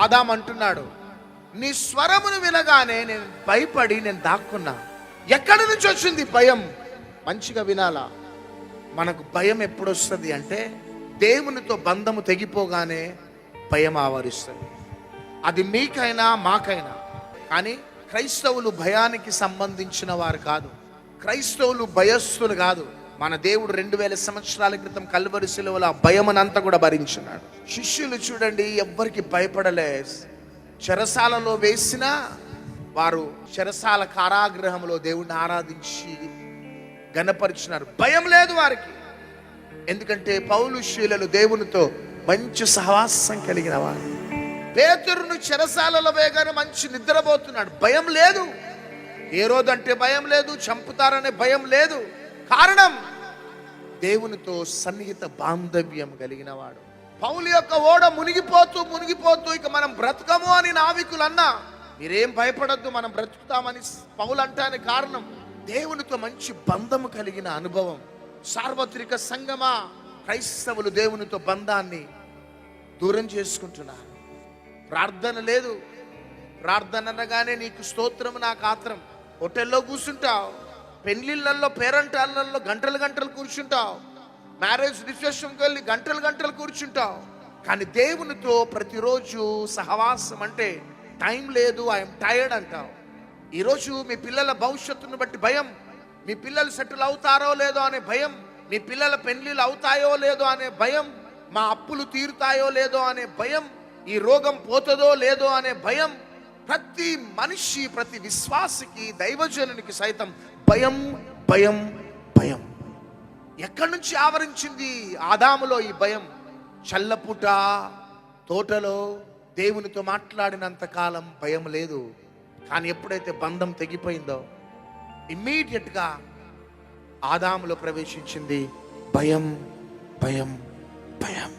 ఆదాం అంటున్నాడు, నీ స్వరమును వినగానే నేను భయపడి నేను దాక్కున్నా. ఎక్కడి నుంచి వచ్చింది భయం? మంచిగా వినాలా. మనకు భయం ఎప్పుడు వస్తుంది అంటే దేవునితో బంధము తెగిపోగానే భయం ఆవరిస్తుంది. అది మీకైనా మాకైనా. కానీ క్రైస్తవులు భయానికి సంబంధించిన వారు కాదు, క్రైస్తవులు భయస్థులు కాదు. మన దేవుడు 2000 సంవత్సరాల క్రితం కల్వరి శిలువలో ఆ భయమనంతా కూడా భరించున్నాడు. శిష్యులు చూడండి, ఎవ్వరికి భయపడలే. చెరసాలలో వేసిన వారు చెరసాల కారాగృహంలో దేవుడిని ఆరాధించి గణపరిచినారు. భయం లేదు వారికి. ఎందుకంటే పౌలు శీలలు దేవునితో మంచి సహవాసం కలిగిన వారు. పేతురును చెరసాలలో వేగానే మంచి నిద్రపోతున్నాడు, భయం లేదు. ఏ రోజంటే భయం లేదు, చంపుతారనే భయం లేదు. కారణం దేవునితో సన్నిహిత బాంధవ్యం కలిగిన వాడు. పౌలు యొక్క ఓడ మునిగిపోతూ ఇక మనం బ్రతకము అని నావికులు అన్నా, మీరేం భయపడద్దు, మనం బ్రతుకుతామని పౌలు అంటానికి కారణం దేవునితో మంచి బంధము కలిగిన అనుభవం. సార్వత్రిక సంగమా, క్రైస్తవులు దేవునితో బంధాన్ని దూరం చేసుకుంటున్నారు. ప్రార్థన లేదు. ప్రార్థన అనగానే నీకు స్తోత్రం, నాకు ఆత్రం. హోటల్లో కూర్చుంటావు, పెళ్లిళ్ళల్లో పేరంటాళ్ళల్లో గంటలు కూర్చుంటావు, మ్యారేజ్ రిసెప్షన్కి వెళ్ళి గంటలు కూర్చుంటావు. కానీ దేవునితో ప్రతిరోజు సహవాసం అంటే టైం లేదు, ఐఎమ్ టైర్డ్ అంటావు. ఈరోజు మీ పిల్లల భవిష్యత్తును బట్టి భయం, మీ పిల్లలు సెటిల్ అవుతారో లేదో అనే భయం, మీ పిల్లల పెళ్లిళ్ళు అవుతాయో లేదో అనే భయం, మా అప్పులు తీరుతాయో లేదో అనే భయం, ఈ రోగం పోతుందో లేదో అనే భయం. ప్రతి మనిషి, ప్రతి విశ్వాసికి, దైవజనునికి సైతం భయం భయం భయం. ఎక్కడి నుంచి ఆవరించింది ఆదాములో ఈ భయం? చల్లపుట తోటలో దేవునితో మాట్లాడినంత కాలం భయం లేదు. కానీ ఎప్పుడైతే బంధం తెగిపోయిందో ఇమ్మీడియట్గా ఆదాములో ప్రవేశించింది భయం భయం భయం.